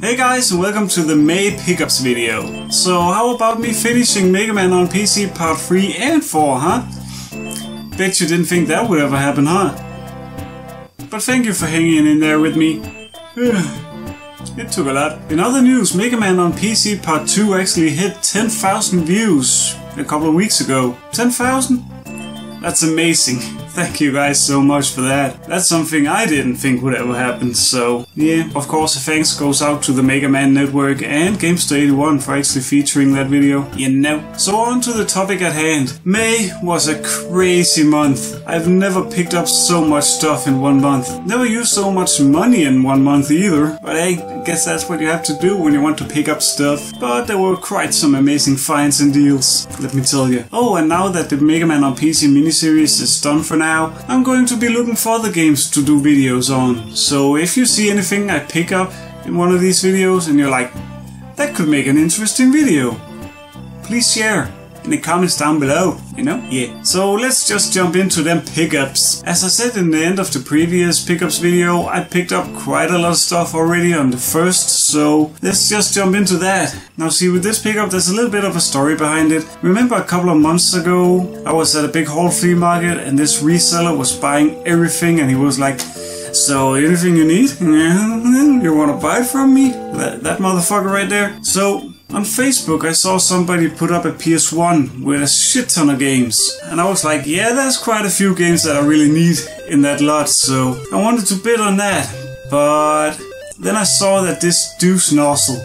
Hey guys, and welcome to the May pickups video. So how about me finishing Mega Man on PC part 3 and 4, huh? Bet you didn't think that would ever happen, huh? But thank you for hanging in there with me. It took a lot. In other news, Mega Man on PC part 2 actually hit 10,000 views a couple of weeks ago. 10,000? That's amazing. Thank you guys so much for that. That's something I didn't think would ever happen, so yeah. Of course, thanks goes out to the Mega Man Network and Gamester81 for actually featuring that video, you know. So on to the topic at hand. May was a crazy month. I've never picked up so much stuff in 1 month. Never used so much money in 1 month either, but hey, I guess that's what you have to do when you want to pick up stuff. But there were quite some amazing finds and deals, let me tell you. Oh, and now that the Mega Man on PC miniseries is done for now, I'm going to be looking for other games to do videos on. So if you see anything I pick up in one of these videos and you're like, that could make an interesting video, please share in the comments down below, you know? Yeah. So let's just jump into them pickups. As I said in the end of the previous pickups video, I picked up quite a lot of stuff already on the first, so let's just jump into that. Now see, with this pickup there's a little bit of a story behind it. Remember a couple of months ago, I was at a big haul flea market and this reseller was buying everything and he was like, so anything you need? You wanna buy from me? That motherfucker right there. So on Facebook I saw somebody put up a PS1 with a shit ton of games. And I was like, yeah, there's quite a few games that I really need in that lot, so I wanted to bid on that. But then I saw that this Deuce Nozzle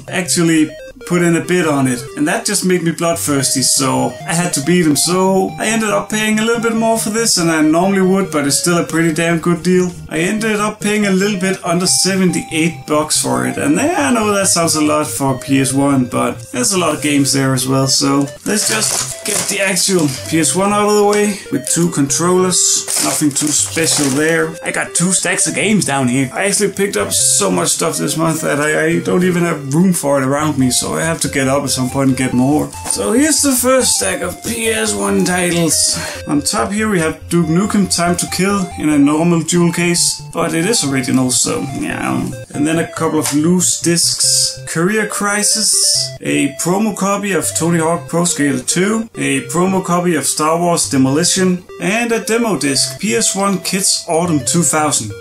actually put in a bid on it, and that just made me bloodthirsty, so I had to beat him. So I ended up paying a little bit more for this than I normally would, but it's still a pretty damn good deal. I ended up paying a little bit under 78 bucks for it, and yeah, I know that sounds a lot for PS1, but there's a lot of games there as well. So let's just get the actual PS1 out of the way with 2 controllers. Nothing too special there. I got 2 stacks of games down here. I actually picked up so much stuff this month that I don't even have room for it around me, so I have to get up at some point and get more. So here's the first stack of PS1 titles. On top here we have Duke Nukem Time to Kill in a normal jewel case, but it is original, so yeah. And then a couple of loose discs. Career Crisis, a promo copy of Tony Hawk Pro Skater 2, a promo copy of Star Wars Demolition, and a demo disc, PS1 Kids Autumn 2000.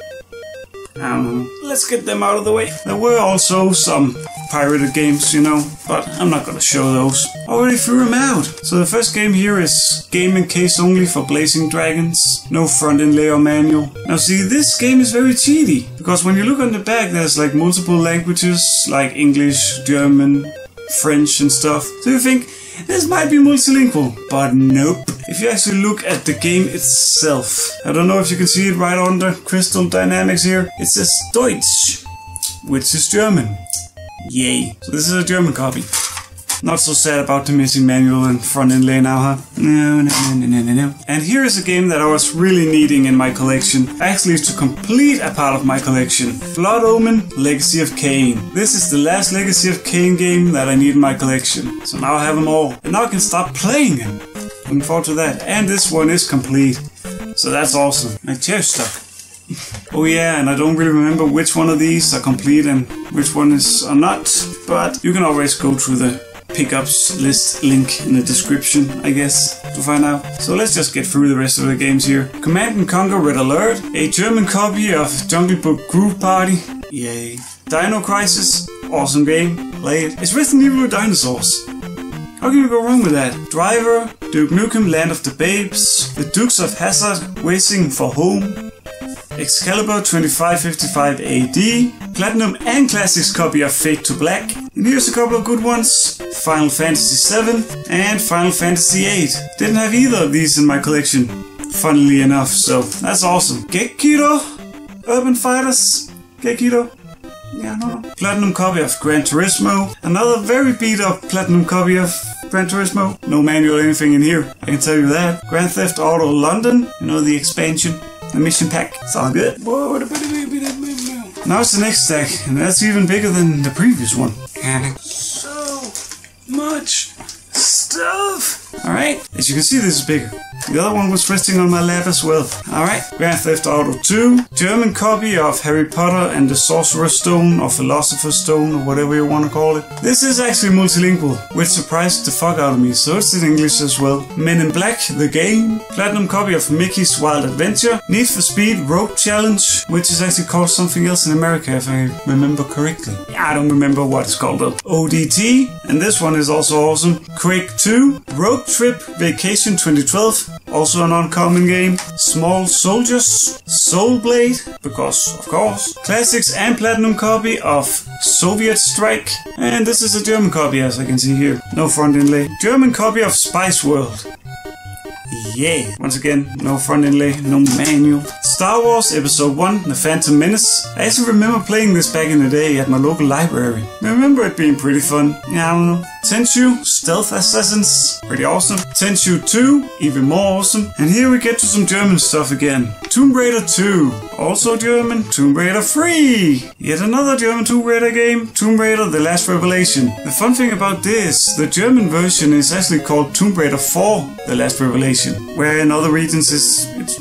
Let's get them out of the way. There were also some pirated games, you know, but I'm not gonna show those. Already threw them out. So the first game here is game and case only for Blazing Dragons. No front-end layer manual. Now see, this game is very cheaty, because when you look on the back there's like multiple languages, like English, German, French and stuff. So you think, this might be multilingual, but nope. If you actually look at the game itself, I don't know if you can see it right under Crystal Dynamics here, it says Deutsch, which is German. Yay. So this is a German copy. Not so sad about the missing manual and front-end lay now, huh? No. And here is a game that I was really needing in my collection. Actually, to complete a part of my collection. Blood Omen Legacy of Kain. This is the last Legacy of Kain game that I need in my collection. So now I have them all. And now I can start playing them. Looking forward to that. And this one is complete. So that's awesome. My chair's stuck. Oh yeah, and I don't really remember which one of these are complete and which one is not. But you can always go through the pickups list link in the description, I guess, to find out. So let's just get through the rest of the games here. Command & Conquer Red Alert, a German copy of Jungle Book Groove Party, yay. Dino Crisis, awesome game, play it. It's Resident Evil with dinosaurs. How can you go wrong with that? Driver, Duke Nukem Land of the Babes, The Dukes of Hazzard Racing for Home, Excalibur 2555 AD, Platinum and Classics copy of Fade to Black, and here's a couple of good ones, Final Fantasy VII and Final Fantasy VIII. Didn't have either of these in my collection, funnily enough, so that's awesome. Gekido, Urban Fighters, Gekido, yeah, no. Platinum copy of Gran Turismo, another very beat up Platinum copy of Gran Turismo. No manual or anything in here, I can tell you that. Grand Theft Auto London, you know, the expansion. The mission pack, it's all good. Now it's the next stack, and that's even bigger than the previous one. So much stuff! Alright, as you can see, this is bigger. The other one was resting on my lap as well. Alright, Grand Theft Auto 2. German copy of Harry Potter and the Sorcerer's Stone or Philosopher's Stone or whatever you want to call it. This is actually multilingual, which surprised the fuck out of me, so it's in English as well. Men in Black, the game. Platinum copy of Mickey's Wild Adventure. Need for Speed Road Challenge, which is actually called something else in America if I remember correctly. I don't remember what it's called though. ODT, and this one is also awesome. Quake 2. Road Trip Vacation 2012. Also an uncommon game. Small Soldiers, Soul Blade, because of course. Classics and platinum copy of Soviet Strike. And this is a German copy, as I can see here. No front inlay. German copy of Spice World. Yeah. Once again, no front inlay, no manual. Star Wars Episode 1, The Phantom Menace. I actually remember playing this back in the day at my local library. I remember it being pretty fun. Yeah, I don't know. Tenchu, Stealth Assassins, pretty awesome. Tenchu 2, even more awesome. And here we get to some German stuff again. Tomb Raider 2, also German. Tomb Raider 3, yet another German Tomb Raider game. Tomb Raider The Last Revelation. The fun thing about this, the German version is actually called Tomb Raider 4 The Last Revelation, where in other regions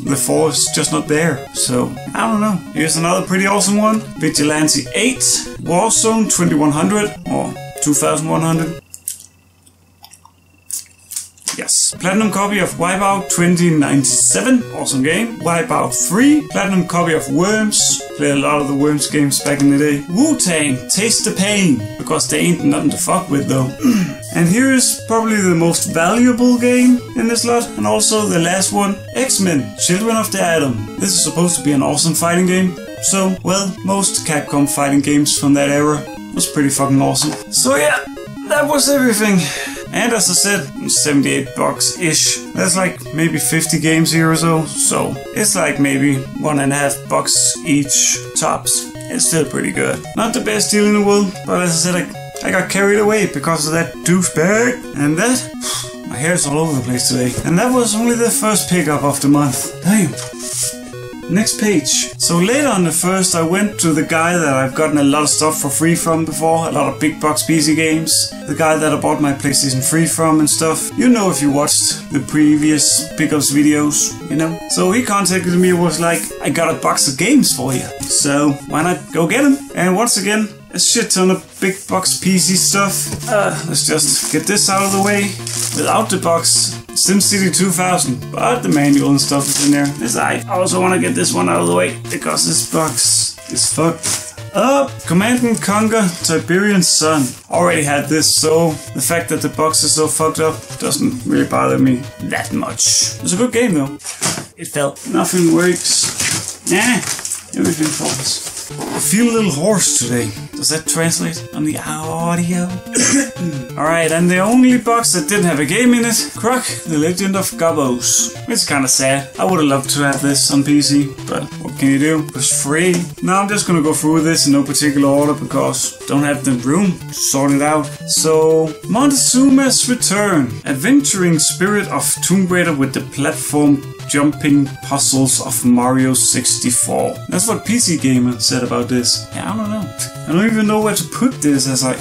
the 4 is just not there. So, I don't know. Here's another pretty awesome one. Vigilante 8, Warzone 2100 or 2100. Yes. Platinum copy of Wipeout 2097. Awesome game. Wipeout 3. Platinum copy of Worms. Played a lot of the Worms games back in the day. Wu-Tang, Taste the Pain. Because they ain't nothing to fuck with though. And here is probably the most valuable game in this lot. And also the last one. X-Men, Children of the Atom. This is supposed to be an awesome fighting game. So, well, most Capcom fighting games from that era was pretty fucking awesome. So yeah, that was everything. And as I said, $78-ish. That's like maybe 50 games here or so. So it's like maybe $1.50 each tops. It's still pretty good. Not the best deal in the world, but as I said, I got carried away because of that douchebag. And that, my hair's all over the place today. And that was only the first pickup of the month. Damn. Next page. So later on the 1st, I went to the guy that I've gotten a lot of stuff for free from before, a lot of big box PC games. The guy that I bought my PlayStation 3 from and stuff. You know if you watched the previous pickups videos, you know. So he contacted me and was like, I got a box of games for you. So why not go get them? And once again, a shit ton of big box PC stuff. Let's just get this out of the way. Without the box, SimCity 2000, but the manual and stuff is in there. I also want to get this one out of the way because this box is fucked up. Command & Conquer Tiberian Sun. Already had this, so the fact that the box is so fucked up doesn't really bother me that much. It's a good game though. It felt. Nothing works. Nah, everything falls. I feel a little hoarse today. Does that translate on the audio? Alright, and the only box that didn't have a game in it, Croc, The Legend of Gobos. It's kinda sad. I would've loved to have this on PC, but what can you do? It was free. Now I'm just gonna go through this in no particular order because don't have the room to sort it out. So, Montezuma's Return. Adventuring spirit of Tomb Raider with the platform jumping puzzles of Mario 64. That's what PC Gamer said about this. Yeah, I don't know. I don't even know where to put this as I...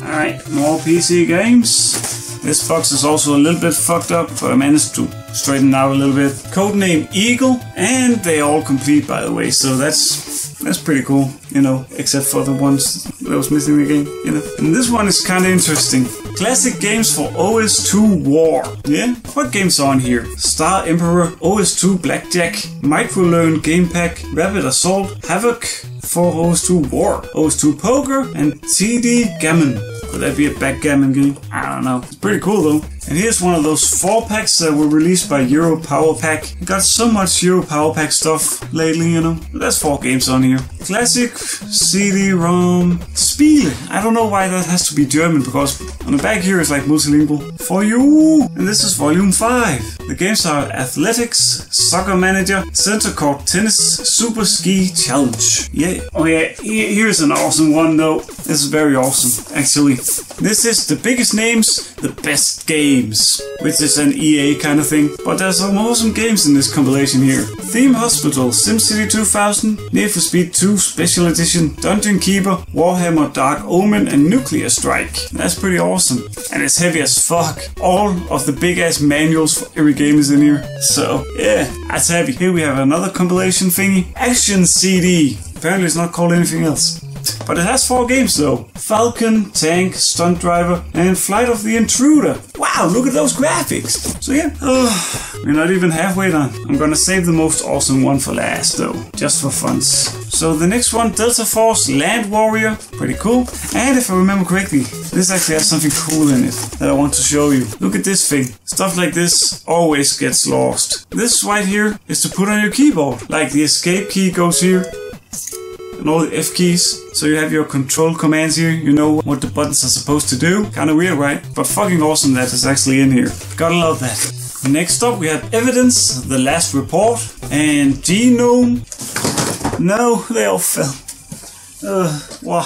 Alright, more PC games. This box is also a little bit fucked up, but I managed to straighten out a little bit. Codename Eagle, and they all complete by the way, so that's pretty cool, you know, except for the ones that was missing again, you know. And this one is kinda interesting. Classic games for OS2 War. Yeah? What games are on here? Star Emperor, OS2 Blackjack, Microlearn Game Pack, Rapid Assault, Havoc for OS2 War, OS2 Poker, and TD Gammon. Could that be a backgammon game? I don't know. It's pretty cool though. And here's one of those 4-packs that were released by Euro Power Pack. Got so much Euro Power Pack stuff lately, you know. There's 4 games on here. Classic, CD-ROM, Spiele. I don't know why that has to be German, because on the back here is like multilingual. For you! And this is volume 5. The games are Athletics, Soccer Manager, Center Court Tennis, Super Ski Challenge. Yeah. Oh yeah, here's an awesome one though. This is very awesome, actually. This is the biggest names, the best games. Games, which is an EA kind of thing, but there's some awesome games in this compilation here. Theme Hospital, SimCity 2000, Need for Speed 2 Special Edition, Dungeon Keeper, Warhammer Dark Omen, and Nuclear Strike. That's pretty awesome. And it's heavy as fuck. All of the big ass manuals for every game is in here. So yeah, that's heavy. Here we have another compilation thingy. Action CD. Apparently it's not called anything else. But it has 4 games though. Falcon, Tank, Stunt Driver, and Flight of the Intruder. Wow, look at those graphics. So yeah, we're not even halfway done. I'm gonna save the most awesome one for last though, just for funs. So the next one, Delta Force Land Warrior. Pretty cool. And if I remember correctly, this actually has something cool in it that I want to show you. Look at this thing. Stuff like this always gets lost. This right here is to put on your keyboard. Like the escape key goes here. And all the F keys, so you have your control commands here, you know what the buttons are supposed to do. Kinda weird, right? But fucking awesome that it's actually in here. Gotta love that. Next up we have Evidence, The Last Report, and Genome. No, they all fell. Why?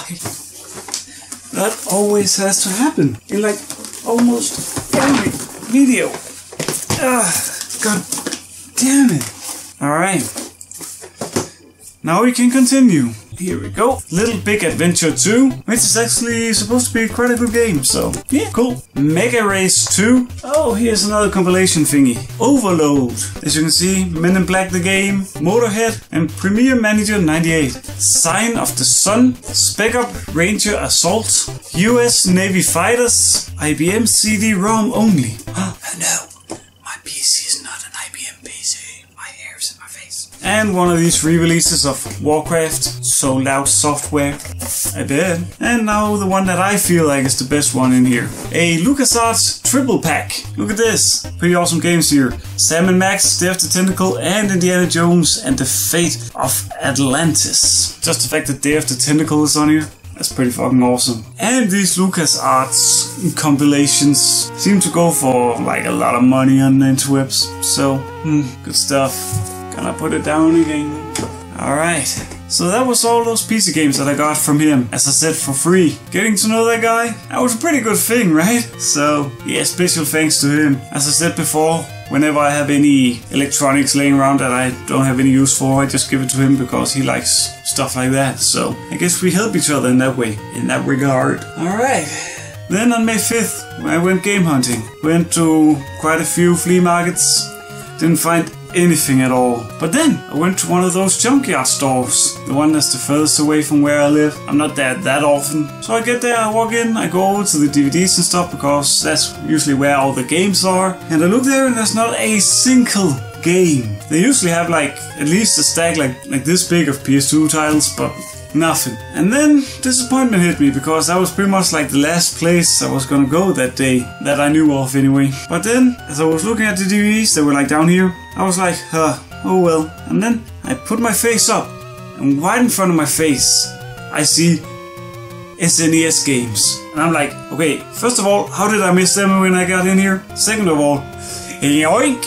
That always has to happen in like almost every video. God damn it. Alright. Now we can continue. Here we go. Little Big Adventure 2, which is actually supposed to be quite a good game, so yeah, cool. Mega Race 2. Oh, here's another compilation thingy. Overload. As you can see, Men in Black the game, Motorhead, and Premier Manager 98. Sign of the Sun, Spec Up, Ranger Assault, US Navy Fighters, IBM CD-ROM only. No, my PC is not an IBM PC. My hair's in my face. And one of these re-releases of Warcraft, Sold Out Software, I bet. And now the one that I feel like is the best one in here. A LucasArts triple pack. Look at this. Pretty awesome games here. Sam & Max, Day of the Tentacle, and Indiana Jones and the Fate of Atlantis. Just the fact that Day of the Tentacle is on here, that's pretty fucking awesome. And these LucasArts compilations seem to go for like a lot of money on the interwebs. So, good stuff. Gonna put it down again. Alright, so that was all those PC games that I got from him, as I said, for free. Getting to know that guy, that was a pretty good thing, right? So, yeah, special thanks to him. As I said before, whenever I have any electronics laying around that I don't have any use for, I just give it to him because he likes stuff like that. So, I guess we help each other in that way, in that regard. Alright. Then on May 5th, I went game hunting. Went to quite a few flea markets. Didn't find anything at all. But then I went to one of those junkyard stores, the one that's the furthest away from where I live. I'm not there that often. So I get there, I walk in, I go over to the DVDs and stuff because that's usually where all the games are. And I look there and there's not a single game. They usually have like at least a stack like this big of PS2 titles, but nothing. And then disappointment hit me because that was pretty much like the last place I was gonna go that day that I knew of anyway. But then as I was looking at the DVDs, they were like down here, I was like, oh well. And then I put my face up and right in front of my face I see SNES games. And I'm like, okay, first of all, how did I miss them when I got in here? Second of all, yoink,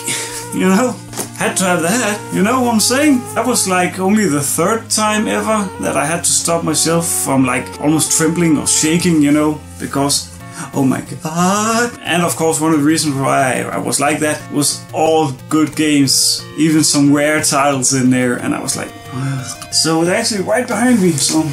you know? Had to have that, you know what I'm saying? That was like only the 3rd time ever that I had to stop myself from like almost trembling or shaking, you know, because oh my god. And of course one of the reasons why I was like that was all good games, even some rare titles in there, and I was like, ugh. So they're actually right behind me, so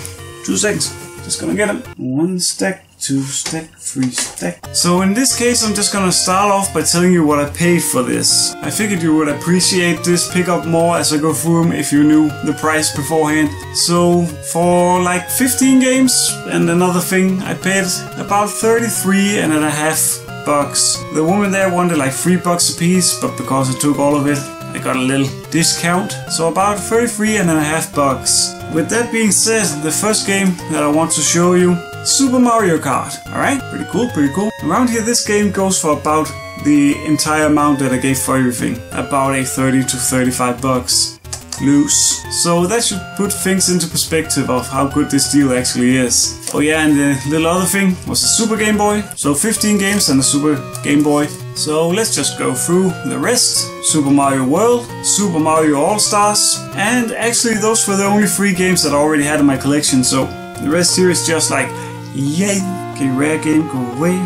2 seconds, just gonna get them. 1 stack, 2 stack, 3 stack. So in this case I'm just gonna start off by telling you what I paid for this. I figured you would appreciate this pickup more as I go through them if you knew the price beforehand. So for like 15 games and another thing I paid about $33.50 bucks. The woman there wanted like $3 a piece, but because I took all of it I got a little discount, so about $33.50 bucks. With that being said, the first game that I want to show you, Super Mario Kart. Alright, pretty cool, pretty cool. Around here this game goes for about the entire amount that I gave for everything. About a 30 to 35 bucks loose. So that should put things into perspective of how good this deal actually is. Oh yeah, and the little other thing was a Super Game Boy. So 15 games and a Super Game Boy. So let's just go through the rest. Super Mario World, Super Mario All-Stars, and actually those were the only 3 games that I already had in my collection, so the rest here is just like, yay! Okay, rare game, go away.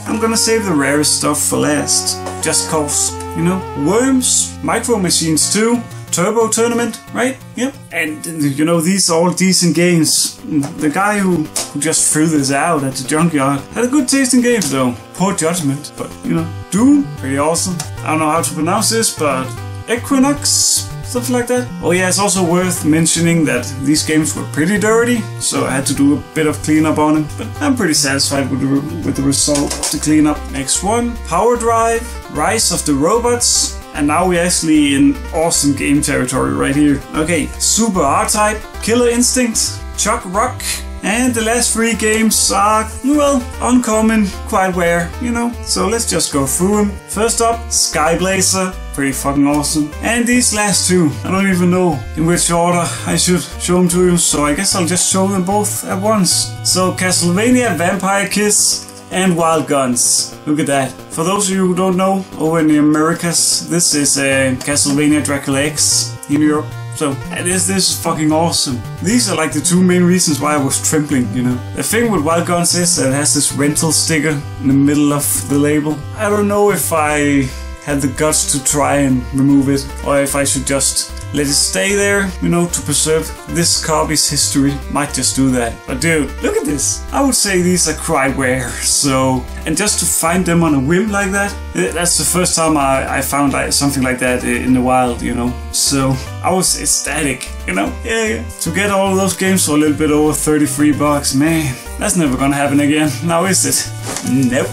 I'm gonna save the rarest stuff for last. Just cause, you know, Worms, Micro Machines 2, Turbo Tournament, right? Yep. And, you know, these are all decent games. The guy who just threw this out at the junkyard had a good taste in games, though. Poor judgment, but, you know, Doom, pretty awesome. I don't know how to pronounce this, but Equinox, stuff like that. Oh yeah, it's also worth mentioning that these games were pretty dirty, so I had to do a bit of cleanup on them, but I'm pretty satisfied with the result of the cleanup. Next one, Power Drive, Rise of the Robots, and now we're actually in awesome game territory right here. Okay, Super R-Type, Killer Instinct, Chuck Rock, and the last 3 games are, well, uncommon, quite rare, you know, so let's just go through them. First up, Skyblazer, pretty fucking awesome. And these last 2, I don't even know in which order I should show them to you, so I guess I'll just show them both at once. So Castlevania Vampire Kiss and Wild Guns. Look at that. For those of you who don't know, over in the Americas, this is Castlevania Dracula X in Europe. So, this is fucking awesome. These are like the 2 main reasons why I was trembling, you know. The thing with Wild Guns is that it has this rental sticker in the middle of the label. I don't know if I had the guts to try and remove it, or if I should just let it stay there, you know, to preserve this copy's history. Might just do that. But dude, look at this. I would say these are quite rare, so... And just to find them on a whim like that, that's the first time I found like something like that in the wild, you know. So, I was ecstatic, you know. Yeah. To get all of those games for a little bit over 33 bucks, man, that's never gonna happen again, now is it? Nope.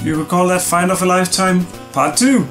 You could call that Find of a Lifetime Part 2.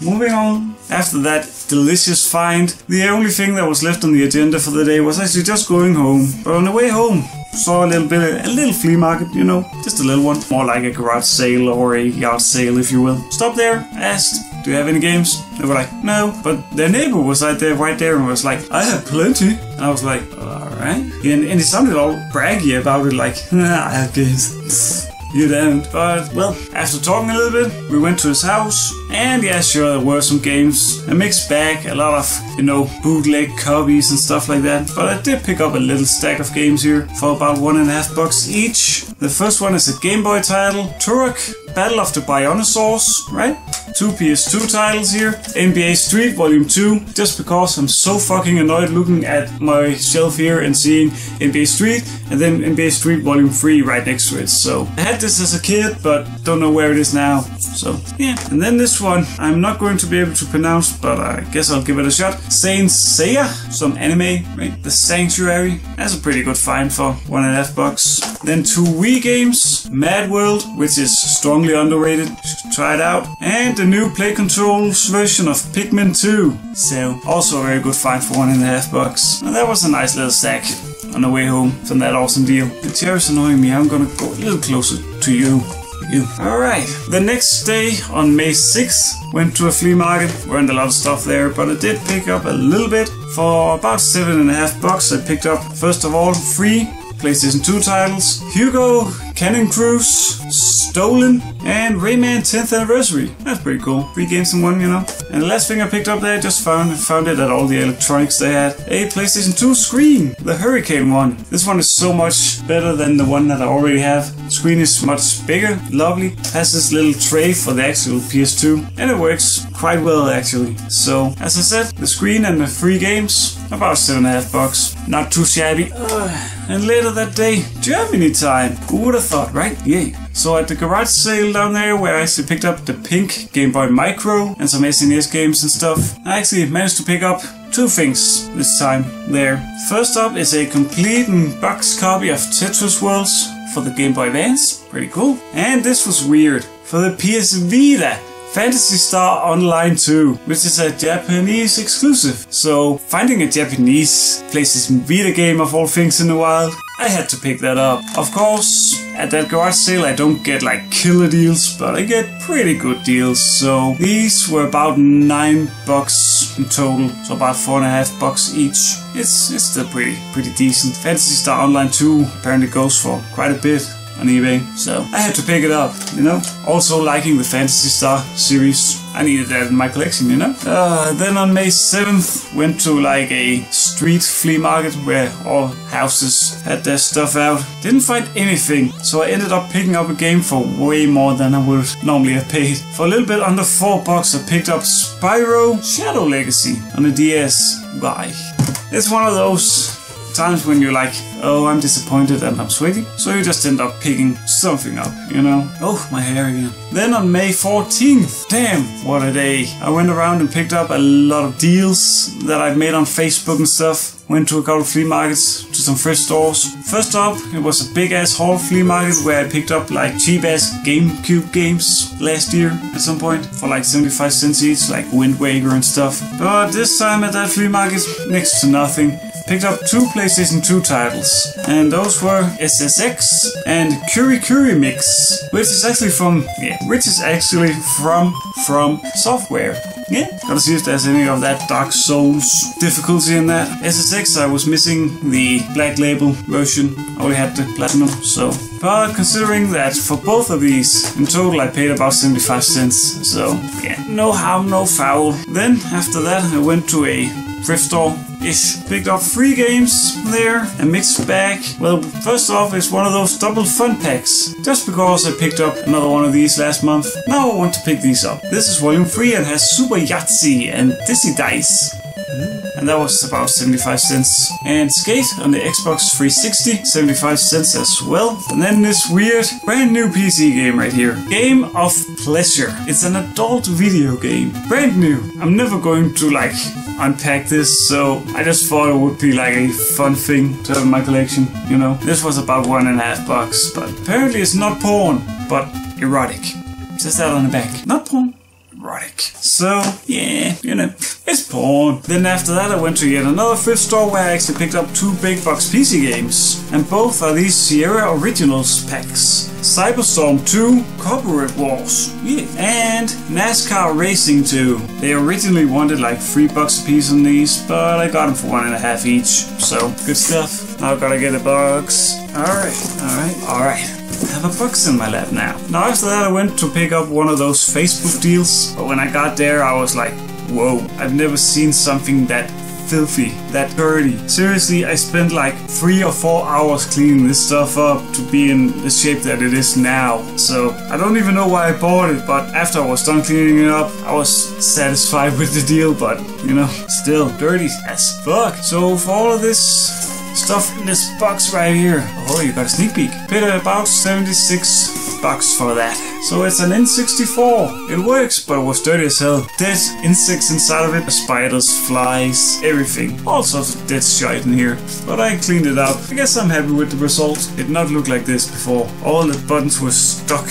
Moving on. After that delicious find, the only thing that was left on the agenda for the day was actually just going home. But on the way home, saw a little flea market, you know, just a little one. More like a garage sale or a yard sale, if you will. Stopped there, asked, do you have any games? They were like, no. But their neighbor was right there and was like, I have plenty. And I was like, alright. And he sounded all braggy about it, like, I have games. You don't. But, well, after talking a little bit, we went to his house, and yeah, sure, there were some games. A mixed bag, a lot of, you know, bootleg copies and stuff like that. But I did pick up a little stack of games here for about $1.50 each. The first one is a Game Boy title, Turok, Battle of the Bionosaurs, right? 2 PS2 titles here, NBA Street Volume 2, just because I'm so fucking annoyed looking at my shelf here and seeing NBA Street, and then NBA Street Volume 3 right next to it. So, I had this as a kid, but don't know where it is now. So, yeah. And then this one, I'm not going to be able to pronounce, but I guess I'll give it a shot. Saint Seiya, some anime, right? The Sanctuary, that's a pretty good find for $1.50. Then 2 Wii games, Mad World, which is strongly underrated, should try it out. And the new Play Controls version of Pikmin 2. So, also a very good find for $1.50. And that was a nice little stack on the way home from that awesome deal. The chair is annoying me, I'm gonna go a little closer to you. Alright, the next day on May 6th, went to a flea market, learned a lot of stuff there, but I did pick up a little bit. For about $7.50 I picked up, first of all, 3 PlayStation 2 titles, Hugo, Cannon Cruise, Stolen, and Rayman 10th Anniversary. That's pretty cool. 3 games in one, you know. And the last thing I picked up there, I just found it at all the electronics they had. A PlayStation 2 screen, the Hurricane one. This one is so much better than the one that I already have. The screen is much bigger, lovely, has this little tray for the actual PS2, and it works quite well actually. So, as I said, the screen and the 3 games, about $7.50. Not too shabby. And later that day, Germany time. Who would have thought, right? Yay. So at the garage sale down there, where I actually picked up the pink Game Boy Micro and some SNES games and stuff, I actually managed to pick up 2 things this time there. First up is a complete box copy of Tetris Worlds for the Game Boy Advance. Pretty cool. And this was weird. For the PS Vita, Phantasy Star Online 2, which is a Japanese exclusive. So, finding a Japanese PlayStation Vita game of all things in the wild, I had to pick that up. Of course, at that garage sale I don't get like killer deals, but I get pretty good deals. So, these were about $9 in total, so about $4.50 each. It's still pretty decent. Phantasy Star Online 2 apparently goes for quite a bit. on eBay, so I had to pick it up, you know. Also liking the Phantasy Star series. I needed that in my collection, you know. Then on May 7th, went to like a street flea market where all houses had their stuff out. Didn't find anything, so I ended up picking up a game for way more than I would normally have paid. For a little bit under $4, I picked up Spyro Shadow Legacy on the DS. Why? It's one of those times when you're like, oh, I'm disappointed and I'm sweaty, so you just end up picking something up, you know. Oh, my hair again. Then on May 14th, damn, what a day. I went around and picked up a lot of deals that I've made on Facebook and stuff. Went to a couple of flea markets, to some thrift stores. First up, it was a big ass haul flea market where I picked up like cheap ass GameCube games last year at some point for like 75 cents each, like Wind Waker and stuff. But this time at that flea market, next to nothing. Picked up 2 PlayStation 2 titles, and those were SSX and Curi Curi Mix, which is actually from From Software. Yeah, gotta see if there's any of that Dark Souls difficulty in that. SSX, I was missing the Black Label version, I only had the Platinum, so. But considering that for both of these, in total I paid about 75 cents, so yeah, no harm, no foul. Then after that I went to a thrift store-ish. Picked up 3 games there, a mixed bag. Well, first off, it's one of those double fun packs. Just because I picked up another one of these last month, now I want to pick these up. This is volume 3 and has Super Yahtzee and Dizzy Dice. And that was about 75 cents. And Skate on the Xbox 360, 75 cents as well. And then this weird, brand new PC game right here. Game of Pleasure. It's an adult video game. Brand new. I'm never going to like unpack this, so I just thought it would be like a fun thing to have in my collection, you know. This was about $1.50, but apparently it's not porn, but erotic. It says that on the back. Not porn. Erotic. So, yeah, you know, it's porn. Then after that I went to yet another thrift store where I actually picked up 2 big box PC games. And both are these Sierra Originals packs. Cyberstorm 2, Corporate Wars, yeah, and NASCAR Racing 2. They originally wanted like $3 a piece on these, but I got them for $1.50 each. So, good stuff. Now I gotta get a box. Alright. I have a box in my lap now. Now after that I went to pick up one of those Facebook deals, but when I got there I was like, whoa, I've never seen something that filthy, that dirty. Seriously, I spent like 3 or 4 hours cleaning this stuff up to be in the shape that it is now. So I don't even know why I bought it, but after I was done cleaning it up, I was satisfied with the deal, but you know, still dirty as fuck. So for all of this stuff in this box right here, oh, you got a sneak peek. Paid about $76 for that. So it's an N64. It works, but it was dirty as hell. Dead insects inside of it, spiders, flies, everything. All sorts of dead shit in here. But I cleaned it up. I guess I'm happy with the result. It did not look like this before. All the buttons were stuck.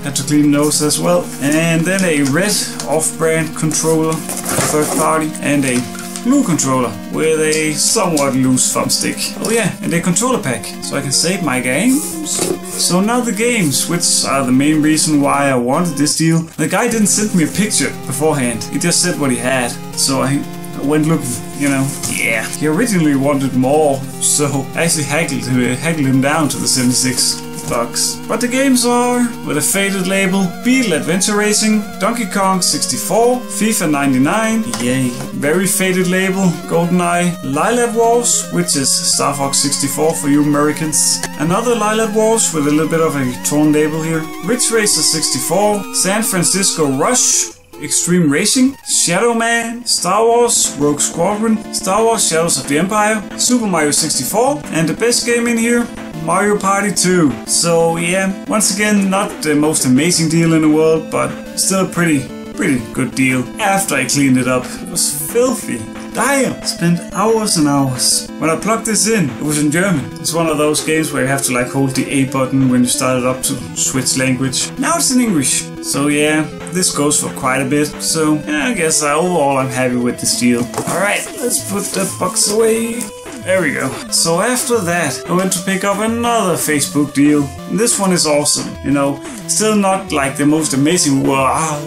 Had to clean those as well. And then a red off-brand controller, third party, and a blue controller with a somewhat loose thumbstick. Oh yeah, and a controller pack, so I can save my games. So now the games, which are the main reason why I wanted this deal. The guy didn't send me a picture beforehand, he just said what he had. So I went looking, you know. Yeah, he originally wanted more, so I actually haggled him down to the 76 bucks. But the games are, with a faded label, Beetle Adventure Racing, Donkey Kong 64, FIFA 99, yay, very faded label, GoldenEye, Lylat Wars, which is Star Fox 64 for you Americans, another Lylat Wars with a little bit of a torn label here, Ridge Racer 64, San Francisco Rush, Extreme Racing, Shadow Man, Star Wars, Rogue Squadron, Star Wars Shadows of the Empire, Super Mario 64, and the best game in here, Mario Party 2. So yeah, once again, not the most amazing deal in the world, but still a pretty good deal. After I cleaned it up, it was filthy. Damn! Spent hours and hours. When I plugged this in, it was in German. It's one of those games where you have to like hold the A button when you start it up to switch language. Now it's in English. So yeah, this goes for quite a bit. So yeah, I guess overall I'm happy with this deal. Alright, let's put the box away. There we go. So after that, I went to pick up another Facebook deal. And this one is awesome, you know. Still not like the most amazing wow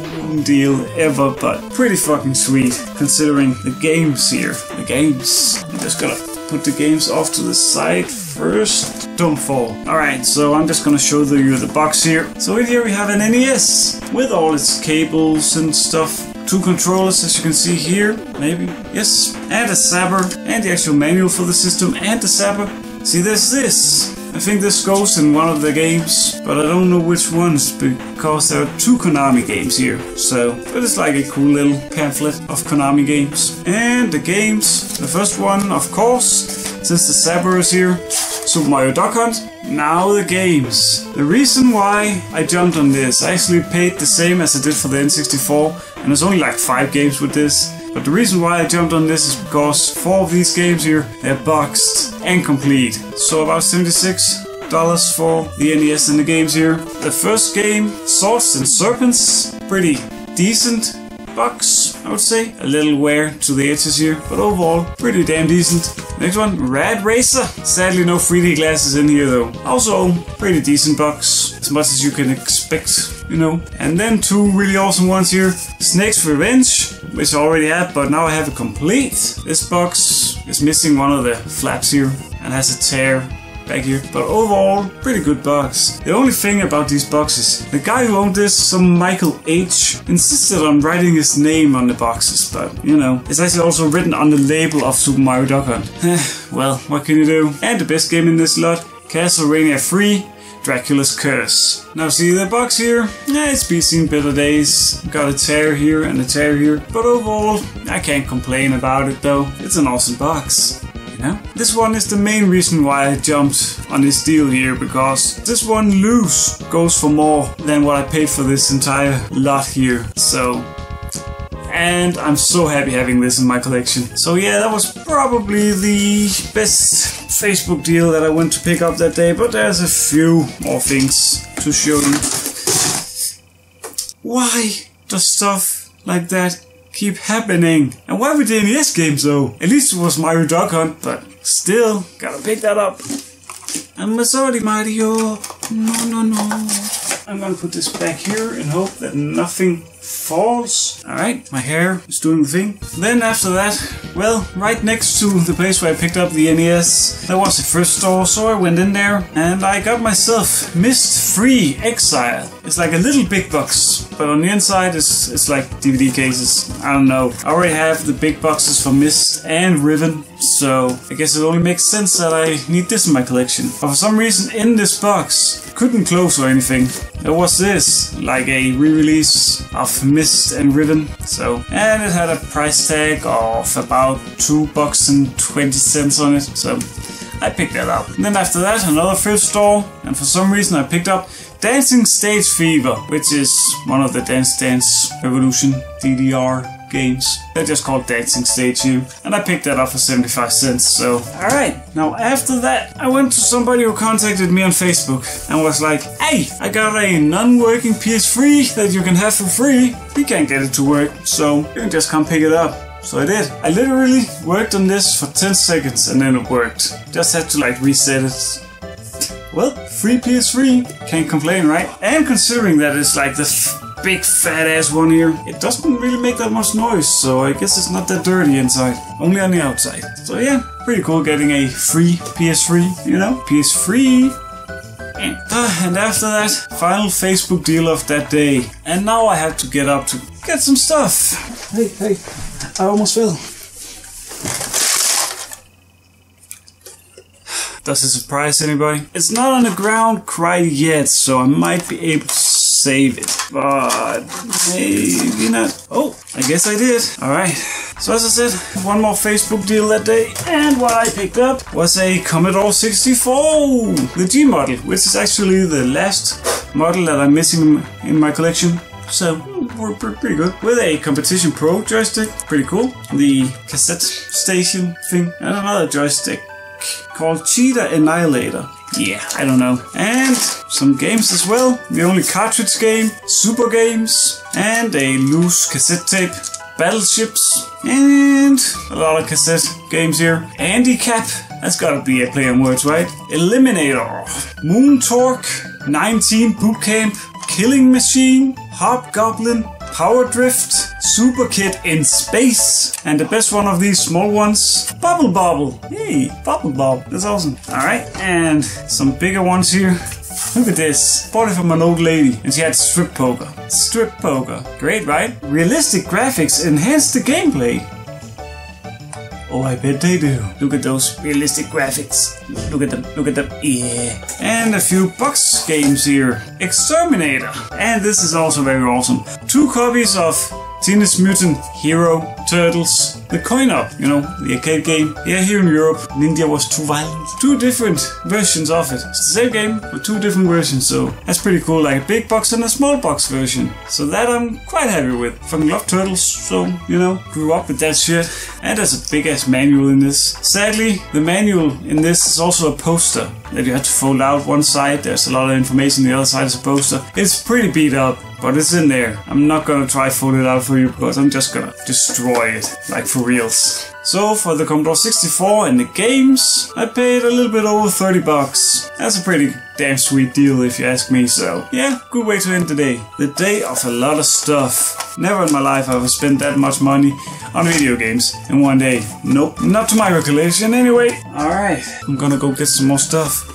deal ever, but pretty fucking sweet considering the games here. The games. I'm just gonna put the games off to the side first. don't fall. Alright, so I'm just gonna show you the box here. So in here we have an NES with all its cables and stuff. 2 controllers, as you can see here, maybe, yes, and a zapper, and the actual manual for the system, and the zapper. See, there's this. I think this goes in one of the games, but I don't know which ones, because there are 2 Konami games here. So, but it's like a cool little pamphlet of Konami games. And the games, the first one, of course, since the zapper is here, Super Mario Duck Hunt. Now the games. The reason why I jumped on this, I actually paid the same as I did for the N64, and there's only like 5 games with this. But the reason why I jumped on this is because 4 of these games here, they're boxed and complete. So about $76 for the NES and the games here. The first game, Swords and Serpents, pretty decent box, I would say. A little wear to the edges here, but overall, pretty damn decent. Next one, Rad Racer. Sadly no 3D glasses in here though. Also, pretty decent box, as much as you can expect, you know. And then 2 really awesome ones here. Snake's Revenge, which I already had, but now I have it complete. This box is missing one of the flaps here and has a tear back here, but overall, pretty good box. The only thing about these boxes, the guy who owned this, some Michael H, insisted on writing his name on the boxes, but you know, it's actually also written on the label of Super Mario Duck Hunt. Well, what can you do? And the best game in this lot, Castlevania 3, Dracula's Curse. Now see the box here, it's been seen better days. Got a tear here and a tear here, but overall, I can't complain about it though. It's an awesome box. This one is the main reason why I jumped on this deal here, because this one loose goes for more than what I paid for this entire lot here. So, and I'm so happy having this in my collection. So yeah, that was probably the best Facebook deal that I went to pick up that day, but there's a few more things to show you. Why does stuff like that keep happening? And why with the NES games though? At least it was Mario Duck Hunt, but still, gotta pick that up. I'm sorry, Mario. No. I'm gonna put this back here and hope that nothing falls. Alright, my hair is doing the thing. Then after that, well, right next to the place where I picked up the NES, there was the first store, so I went in there and I got myself Myst Free Exile. It's like a little big box, but on the inside it's like DVD cases. I don't know. I already have the big boxes for Myst and Riven, so I guess it only makes sense that I need this in my collection. But for some reason in this box, couldn't close or anything. There was this, like a re-release of Myst and Riven. So, and it had a price tag of about $2.20 on it. So I picked that up. And then after that, another thrift store, and for some reason I picked up Dancing Stage Fever, which is one of the Dance Revolution DDR games. They're just called Dancing Stage here. And I picked that up for 75 cents, so alright. Now after that, I went to somebody who contacted me on Facebook and was like, hey, I got a non-working PS3 that you can have for free. We can't get it to work, so you can just come pick it up. So I did. I literally worked on this for 10 seconds and then it worked. Just had to like reset it. Well, free PS3, can't complain, right? And considering that it's like the big fat ass one here, it doesn't really make that much noise, so I guess it's not that dirty inside, only on the outside. So yeah, pretty cool getting a free PS3, you know, PS3. And after that, final Facebook deal of that day. And now I have to get up to get some stuff. Hey, I almost fell. Does it surprise anybody? It's not on the ground quite yet, so I might be able to save it, but maybe not. Oh, I guess I did. Alright, so as I said, one more Facebook deal that day, and what I picked up was a Commodore 64, the G model, which is actually the last model that I'm missing in my collection. So, we're pretty good. With a Competition Pro joystick, pretty cool. The cassette station thing, and another joystick called Cheetah Annihilator. Yeah, I don't know. And some games as well. The only cartridge game, Super Games, and a loose cassette tape, Battleships, and a lot of cassette games here. Handicap, that's gotta be a play on words, right? Eliminator, Moon Torque, 19 Boot Camp, Killing Machine, Hobgoblin, Power Drift, Super Kid in Space, and the best one of these small ones, Bubble Bobble. Hey, Bubble Bob, that's awesome. Alright, and some bigger ones here. Look at this. Bought it from an old lady, and she had strip poker. Strip poker. Great, right? Realistic graphics enhance the gameplay. Oh, I bet they do. Look at those realistic graphics. Look at them, look at them. Yeah. And a few box games here. Exterminator. And this is also very awesome. 2 copies of Teenage Mutant Hero Turtles. The coin-op, you know, the arcade game. Yeah, here in Europe, in India was too violent. 2 different versions of it. It's the same game, but 2 different versions, so that's pretty cool, like a big box and a small box version. So that I'm quite happy with. Fucking love Turtles, so, you know, grew up with that shit. And there's a big-ass manual in this. Sadly, the manual in this is also a poster that you have to fold out one side. There's a lot of information, the other side is a poster. It's pretty beat up, but it's in there. I'm not gonna try to fold it out for you because I'm just gonna destroy it, like for reals. So for the Commodore 64 and the games, I paid a little bit over 30 bucks. That's a pretty damn sweet deal if you ask me, so yeah, good way to end the day. The day of a lot of stuff. Never in my life have I spent that much money on video games in one day. Nope, not to my recollection anyway. Alright, I'm gonna go get some more stuff.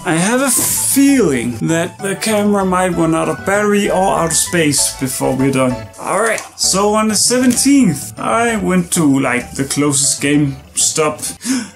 I have a feeling that the camera might run out of battery or out of space before we're done. Alright, so on the 17th, I went to like the closest game stop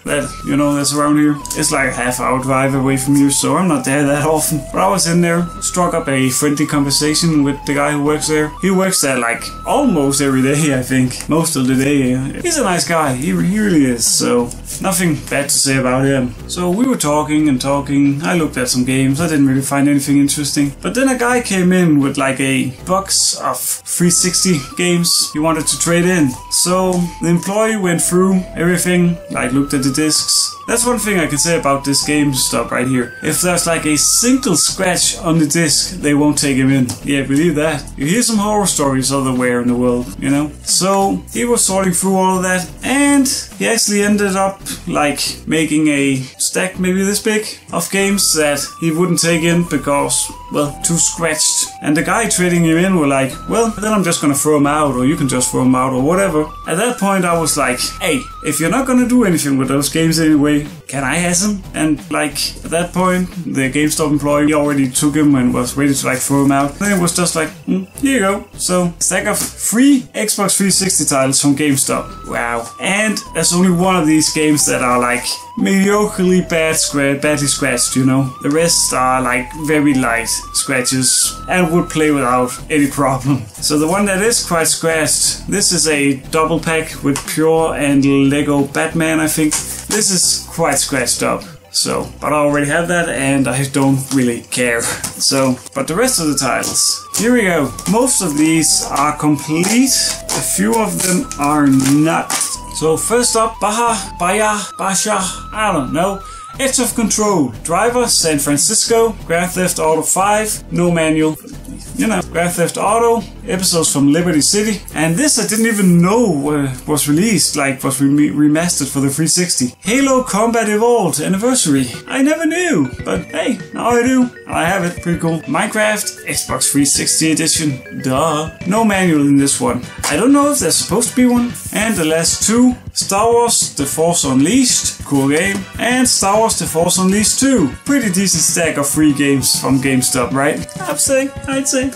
that, you know, that's around here. It's like a half-hour drive away from here, so I'm not there that often. But I was in there, struck up a friendly conversation with the guy who works there. He works there like almost every day, I think. Most of the day. He's a nice guy, he really is, so nothing bad to say about him. So we were talking and talking. I looked at some games, I didn't really find anything interesting. But then a guy came in with like a box of 360 games he wanted to trade in. So the employee went through everything, like looked at the discs. That's one thing I can say about this GameStop right here. If there's like a single scratch on the disc, they won't take him in. Yeah, believe that. You hear some horror stories otherwhere in the world, you know? So he was sorting through all of that, and he actually ended up like making a stack maybe this big of games that he wouldn't take in because, well, too scratched. And the guy trading him in were like, well, then I'm just gonna throw them out, or you can just throw them out, or whatever. At that point I was like, hey, if you're not gonna do anything with those games anyway, can I have them? And like, at that point, the GameStop employee already took him and was ready to like throw him out. Then it was just like, here you go. So, stack of 3 Xbox 360 titles from GameStop. Wow. And there's only one of these games that are like mediocrely badly scratched, you know. The rest are like very light scratches and would play without any problem. So the one that is quite scratched, this is a double pack with Pure and Lego Batman, I think. This is quite scratched up. So, but I already have that and I don't really care. So, but the rest of the titles, here we go. Most of these are complete. A few of them are not. So first up, Basha, I don't know. Edge of Control, Driver, San Francisco, Grand Theft Auto 5, no manual. You know, Grand Theft Auto, episodes from Liberty City, and this I didn't even know was released, like was remastered for the 360. Halo Combat Evolved Anniversary. I never knew, but hey, now I do. I have it, pretty cool. Minecraft, Xbox 360 edition, duh. No manual in this one. I don't know if there's supposed to be one. And the last 2, Star Wars The Force Unleashed, cool game, and Star Wars The Force Unleashed 2. Pretty decent stack of free games from GameStop, right? I'd say.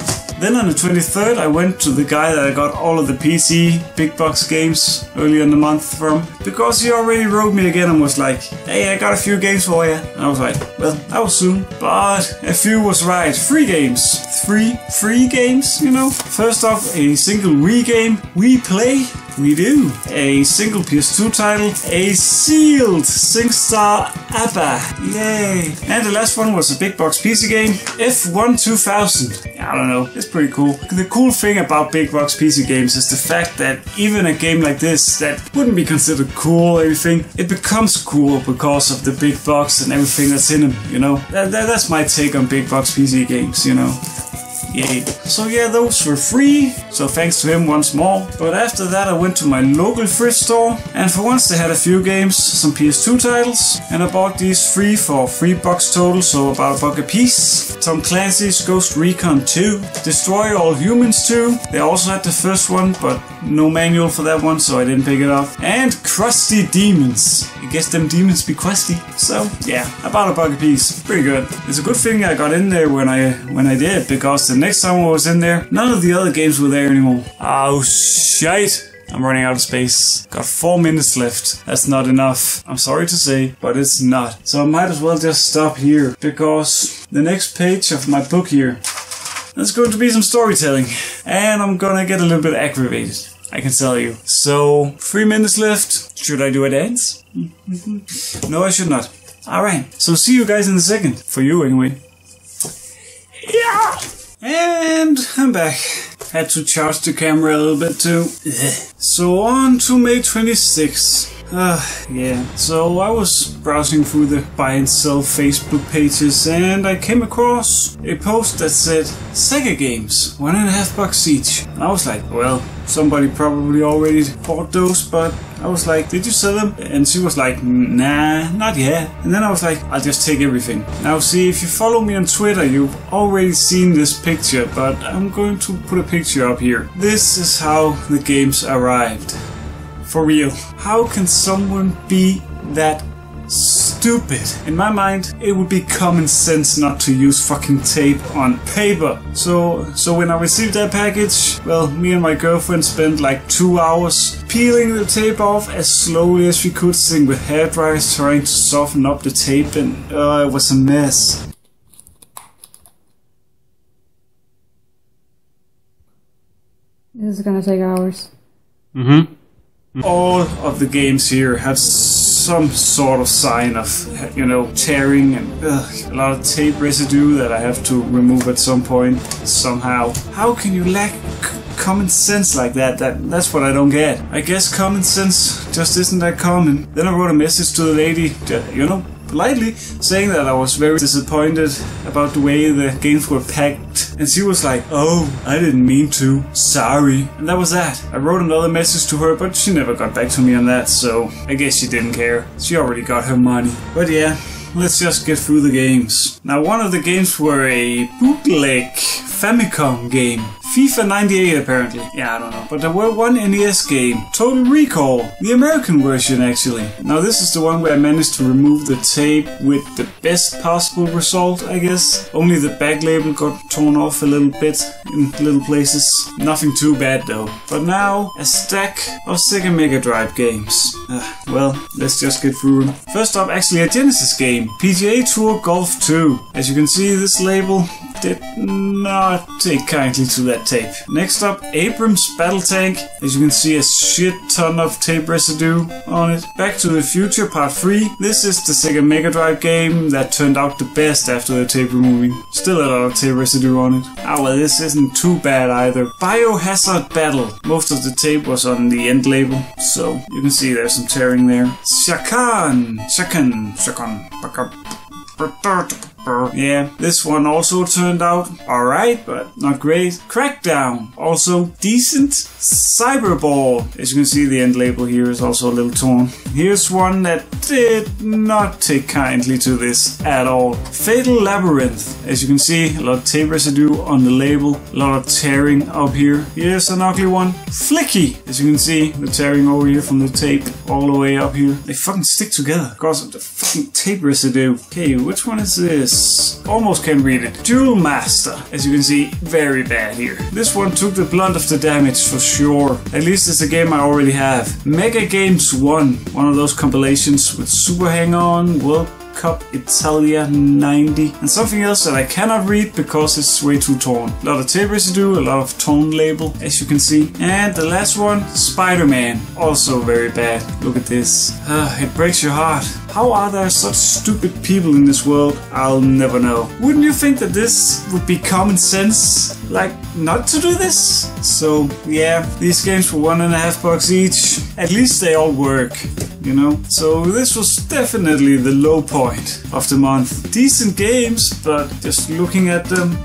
Then on the 23rd, I went to the guy that I got all of the PC big box games earlier in the month from, because he already wrote me again and was like, hey, I got a few games for you. And I was like, well, that was soon. But a few was right. 3 games. 3 free games, you know. First off, a single Wii game. We play. We do. A single PS2 title. A sealed SingStar ABBA. Yay. And the last one was a big box PC game. F1 2000. I don't know. It's pretty cool. The cool thing about big box PC games is the fact that even a game like this that wouldn't be considered cool or anything, it becomes cool because of the big box and everything that's in them, you know. That's my take on big box PC games, you know. Yay. So yeah, those were free, so thanks to him once more. But after that I went to my local thrift store, and for once they had a few games, some PS2 titles, and I bought these free for $3 total, so about $1 a piece. Tom Clancy's Ghost Recon 2, Destroy All Humans 2, they also had the first one, but no manual for that one, so I didn't pick it up. And Crusty Demons. I guess them demons be crusty. So yeah, about $1 a piece. Pretty good. It's a good thing I got in there when I did, because the next time I was in there, none of the other games were there anymore. Oh shite! I'm running out of space. Got 4 minutes left. That's not enough. I'm sorry to say, but it's not. So I might as well just stop here, because the next page of my book here, there's going to be some storytelling, and I'm gonna get a little bit aggravated, I can tell you. So, 3 minutes left. Should I do a dance? No, I should not. Alright, so see you guys in a second. For you, anyway. Yeah! And I'm back. Had to charge the camera a little bit too. So on to May 26th. Yeah, so I was browsing through the buy and sell Facebook pages, and I came across a post that said Sega games, $1.50 each. And I was like, well, somebody probably already bought those, but I was like, did you sell them? And she was like, nah, not yet. And then I was like, I'll just take everything. Now see, if you follow me on Twitter, you've already seen this picture, but I'm going to put a picture up here. This is how the games arrived. For real. How can someone be that stupid? In my mind, it would be common sense not to use fucking tape on paper. So when I received that package, well, me and my girlfriend spent like 2 hours peeling the tape off as slowly as we could, sitting with hairdryers trying to soften up the tape, and it was a mess. This is gonna take hours. Mm-hmm. All of the games here have some sort of sign of, you know, tearing and a lot of tape residue that I have to remove at some point, somehow. How can you lack common sense like that? That's what I don't get. I guess common sense just isn't that common. Then I wrote a message to the lady, you know, politely, saying that I was very disappointed about the way the games were packed, and she was like, oh, I didn't mean to, sorry. And that was that. I wrote another message to her, but she never got back to me on that, so I guess she didn't care. She already got her money. But yeah, let's just get through the games. Now, one of the games were a bootleg Famicom game. FIFA 98 apparently. Yeah, I don't know. But there were one NES game, Total Recall, the American version actually. Now this is the one where I managed to remove the tape with the best possible result, I guess. Only the back label got torn off a little bit in little places. Nothing too bad though. But now, a stack of Sega Mega Drive games. Well, let's just get through them. First up, actually a Genesis game, PGA Tour Golf 2. As you can see, this label did not take kindly to that tape. Next up, Abrams Battle Tank. As you can see, a shit ton of tape residue on it. Back to the Future Part 3. This is the Sega Mega Drive game that turned out the best after the tape removing. Still a lot of tape residue on it. Ah well, this isn't too bad either. Biohazard Battle. Most of the tape was on the end label, so you can see there's some tearing there. Shakan. Yeah, this one also turned out alright, but not great. Crackdown, also decent. Cyberball, as you can see, the end label here is also a little torn. Here's one that did not take kindly to this at all. Fatal Labyrinth, as you can see, a lot of tape residue on the label, a lot of tearing up here. Here's an ugly one. Flicky, as you can see, the tearing over here from the tape all the way up here. They fucking stick together because of the fucking tape residue. Okay, which one is this? Almost can't read it. Duel Master, as you can see, very bad here. This one took the blunt of the damage for sure. At least it's a game I already have. Mega Games 1, one of those compilations with Super Hang-On, World Cup Italia 90, and something else that I cannot read because it's way too torn. A lot of tape residue, a lot of torn label, as you can see. And the last one, Spider-Man, also very bad. Look at this. It breaks your heart. How are there such stupid people in this world? I'll never know. Wouldn't you think that this would be common sense? Like, not to do this? So, yeah, these games were $1.50 each. At least they all work, you know? So this was definitely the low point of the month. Decent games, but just looking at them,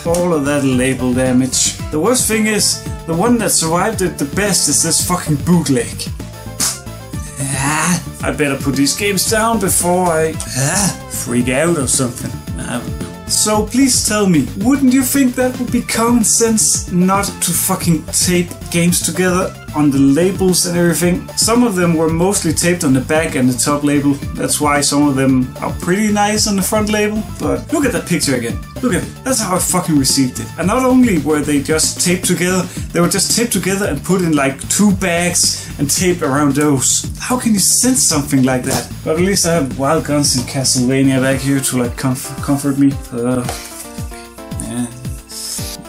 All of that label damage. The worst thing is, the one that survived it the best is this fucking bootleg. I better put these games down before I freak out or something. I don't know. So please tell me, wouldn't you think that would be common sense not to fucking tape games together on the labels and everything? Some of them were mostly taped on the back and the top label. That's why some of them are pretty nice on the front label. But look at that picture again. Look at it. That's how I fucking received it. And not only were they just taped together, they were just taped together and put in like 2 bags and taped around those. How can you send something like that? But at least I have Wild Guns in Castlevania back here to like comfort me.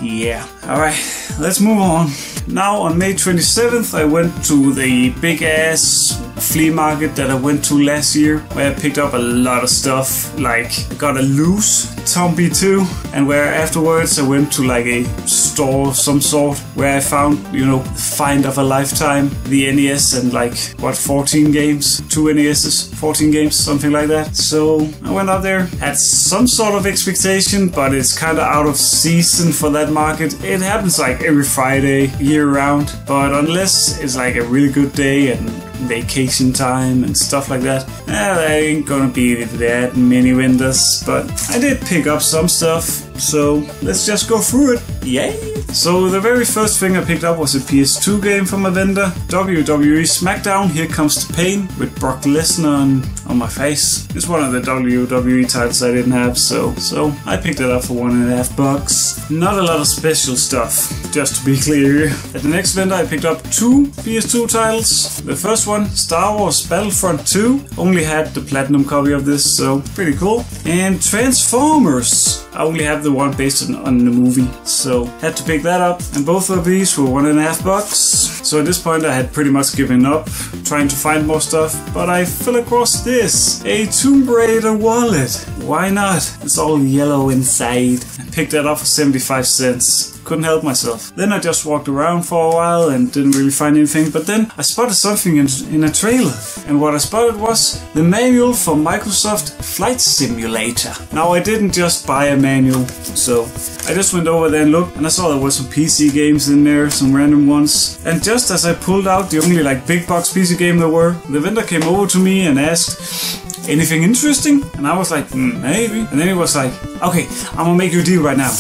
Yeah. Alright, let's move on. Now on May 27th I went to the big ass flea market that I went to last year, where I picked up a lot of stuff, like I got a loose Tombi 2, and where afterwards I went to like a store of some sort where I found, you know, the find of a lifetime, the NES and like, what, 14 games? 2 NES's, 14 games, something like that. So I went out there, had some sort of expectation, but it's kind of out of season for that market. It happens like every Friday, year round, but unless it's like a really good day and vacation time and stuff like that, there ain't gonna be that many vendors. But I did pick up some stuff, so let's just go through it. Yay! So the very first thing I picked up was a PS2 game from a vendor, WWE SmackDown Here Comes the Pain, with Brock Lesnar on my face. It's one of the WWE titles I didn't have, so I picked it up for $1.50. Not a lot of special stuff, just to be clear. At the next vendor I picked up 2 PS2 titles. The first one, Star Wars Battlefront 2, only had the platinum copy of this, so pretty cool. And Transformers, I only have the one based on the movie, so had to pick that up. And both of these were $1.50. So at this point I had pretty much given up trying to find more stuff, but I fell across this, a Tomb Raider wallet. Why not? It's all yellow inside. I picked that up for 75 cents. Couldn't help myself. Then I just walked around for a while and didn't really find anything, but then I spotted something in a trailer. And what I spotted was the manual for Microsoft Flight Simulator. Now I didn't just buy a manual, so I just went over there and looked, and I saw there were some PC games in there, some random ones. And just as I pulled out the only like big box PC game there were, the vendor came over to me and asked, "Anything interesting?" And I was like, maybe. And then he was like, "Okay, I'm gonna make you a deal right now.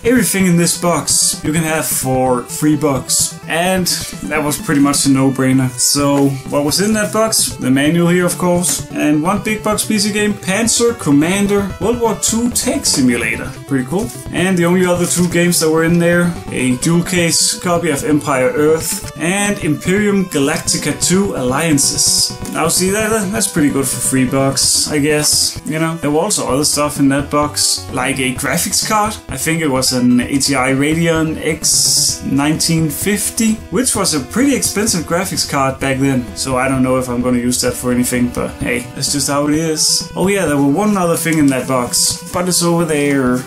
Everything in this box you can have for $3. And that was pretty much a no-brainer. So what was in that box? The manual here, of course, and one big box PC game, Panzer Commander World War II Tank Simulator. Pretty cool. And the only other 2 games that were in there, a dual case copy of Empire Earth and Imperium Galactica 2 Alliances. Now see, that's pretty good for $3, I guess. You know, there were also other stuff in that box, like a graphics card. I think it was an ATI Radeon X 1950, which was a pretty expensive graphics card back then. So I don't know if I'm gonna use that for anything, but hey, that's just how it is. Oh yeah, there was one other thing in that box, but it's over there.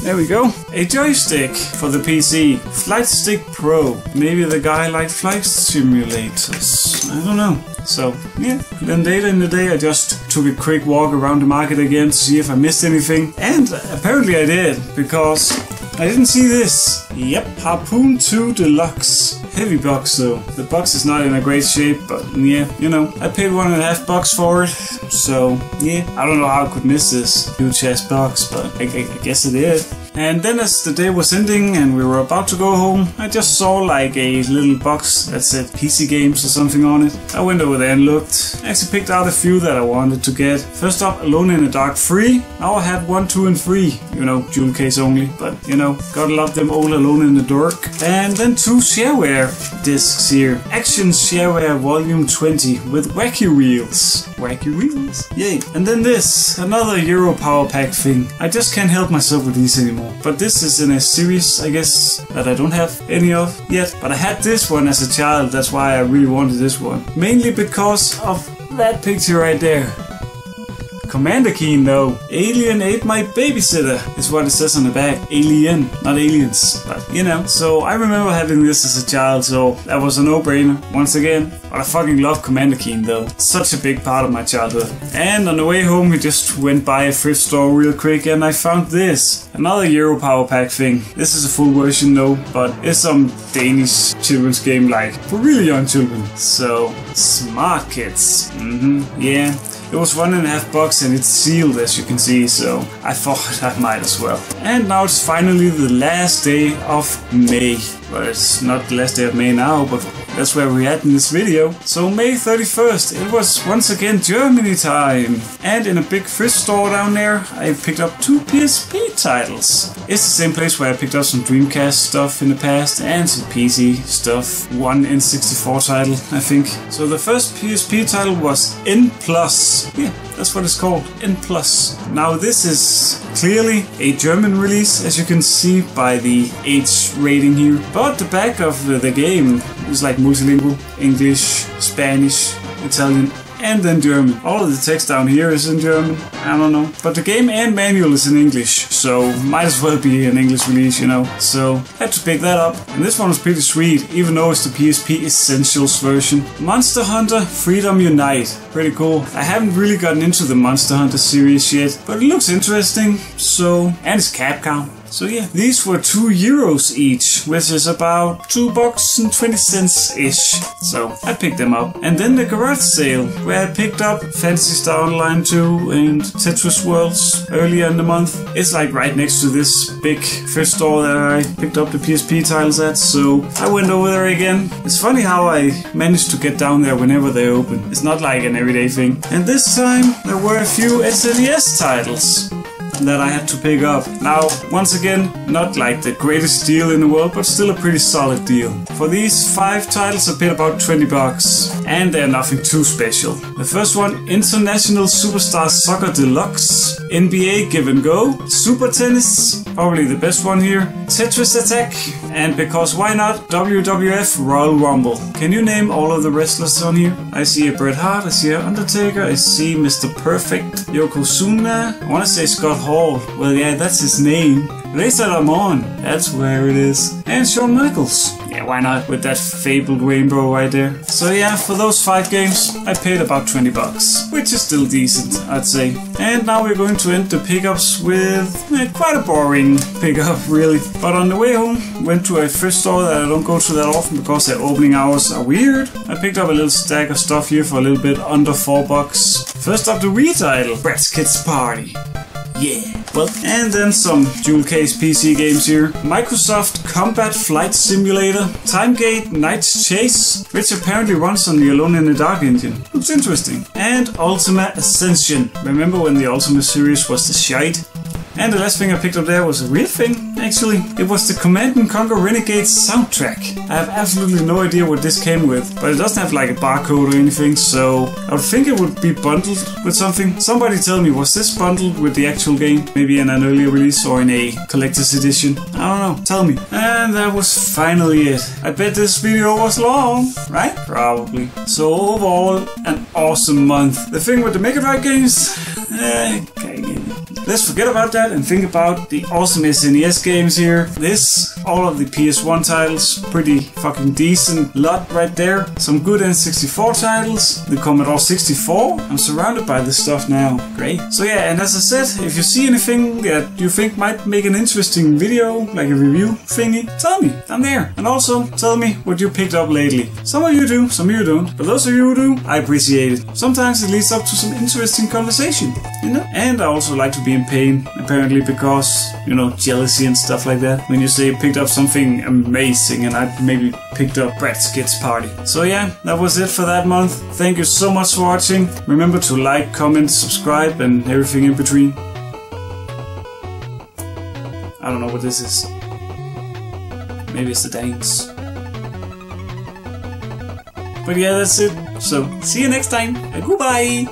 There we go. A joystick for the PC. Flight Stick Pro. Maybe the guy liked flight simulators. I don't know. So, yeah. Then later in the day I just took a quick walk around the market again to see if I missed anything. And apparently I did, because I didn't see this. Yep, Harpoon 2 Deluxe. Heavy box though. The box is not in a great shape, but yeah, you know, I paid $1.50 for it. So yeah, I don't know how I could miss this huge ass box, but I guess it did. And then as the day was ending and we were about to go home, I just saw like a little box that said PC games or something on it. I went over there and looked. I actually picked out a few that I wanted to get. First up, Alone in the Dark 3. Now I have 1, 2 and 3. You know, dual case only, but you know, gotta love them all Alone in the Dark. And then 2 shareware discs here. Action Shareware Volume 20 with Wacky Wheels. Wacky Wheels? Yay. And then this, another Euro Power Pack thing. I just can't help myself with these anymore. But this is in a series, I guess, that I don't have any of yet. But I had this one as a child, that's why I really wanted this one. Mainly because of that picture right there. Commander Keen though. Alien ate my babysitter is what it says on the back. Alien, not aliens, but you know. So I remember having this as a child, so that was a no-brainer once again. But I fucking love Commander Keen though. Such a big part of my childhood. And on the way home we just went by a thrift store real quick and I found this. Another Euro Power Pack thing. This is a full version though, but it's some Danish children's game like for really young children. So, smart kids. Yeah. It was $1.50 and it's sealed as you can see, so I thought I might as well. And now it's finally the last day of May. Well, it's not the last day of May now, but that's where we're at in this video. So May 31st, it was once again Germany time. And in a big thrift store down there, I picked up 2 PSP titles. It's the same place where I picked up some Dreamcast stuff in the past and some PC stuff. One N64 title, I think. So the first PSP title was N+. Yeah, that's what it's called, N+. Now this is clearly a German release, as you can see by the age rating here. But the back of the game is like multilingual, English, Spanish, Italian, and then German. All of the text down here is in German, I don't know. But the game and manual is in English, so might as well be an English release, you know. So, had to pick that up. And this one was pretty sweet, even though it's the PSP Essentials version. Monster Hunter Freedom Unite. Pretty cool. I haven't really gotten into the Monster Hunter series yet, but it looks interesting, so... And it's Capcom. So yeah, these were €2 each, which is about $2.20 ish. So I picked them up. And then the garage sale, where I picked up Phantasy Star Online 2 and Tetris Worlds earlier in the month. It's like right next to this big thrift store that I picked up the PSP titles at, so I went over there again. It's funny how I managed to get down there whenever they open. It's not like an everyday thing. And this time there were a few SNES titles that I had to pick up. Now, once again, not like the greatest deal in the world, but still a pretty solid deal. For these 5 titles I paid about $20, and they're nothing too special. The first one, International Superstar Soccer Deluxe, NBA Give and Go, Super Tennis, probably the best one here, Tetris Attack, and because why not, WWF Royal Rumble. Can you name all of the wrestlers on here? I see a Bret Hart, I see a Undertaker, I see Mr. Perfect, Yokozuna, I want to say Scott Hall. Well, yeah, that's his name. Razor Ramon, that's where it is. And Shawn Michaels. Yeah, why not, with that fabled rainbow right there. So yeah, for those 5 games, I paid about $20, which is still decent, I'd say. And now we're going to end the pickups with quite a boring pickup, really. But on the way home, went to a thrift store that I don't go to that often because their opening hours are weird. I picked up a little stack of stuff here for a little bit under $4. First up, the Wii title, Bratz Kids Party. Yeah. Well, and then some dual case PC games here. Microsoft Combat Flight Simulator, Timegate Night's Chase, which apparently runs on the Alone in the Dark engine. Looks interesting. And Ultima Ascension. Remember when the Ultima series was the shite? And the last thing I picked up there was a real thing, actually. It was the Command & Conquer Renegades soundtrack. I have absolutely no idea what this came with, but it doesn't have like a barcode or anything, so I would think it would be bundled with something. Somebody tell me, was this bundled with the actual game? Maybe in an earlier release or in a collector's edition? I don't know, tell me. And that was finally it. I bet this video was long, right? Probably. So overall, an awesome month. The thing with the Mega Drive games, let's forget about that and think about the awesome SNES games here. All of the PS1 titles, pretty fucking decent lot right there. Some good N64 titles, the Commodore 64. I'm surrounded by this stuff now. Great. So yeah, and as I said, if you see anything that you think might make an interesting video, like a review thingy, tell me. I'm there. And also, tell me what you picked up lately. Some of you do, some of you don't. But those of you who do, I appreciate it. Sometimes it leads up to some interesting conversation, you know? And I also like to be in pain, apparently, because, you know, jealousy and stuff like that. When you say picked up something amazing and I maybe picked up Bratz Kids Party. So yeah, that was it for that month. Thank you so much for watching. Remember to like, comment, subscribe and everything in between. I don't know what this is. Maybe it's the dance. But yeah, that's it. So, see you next time. Goodbye.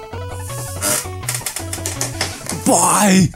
Bye.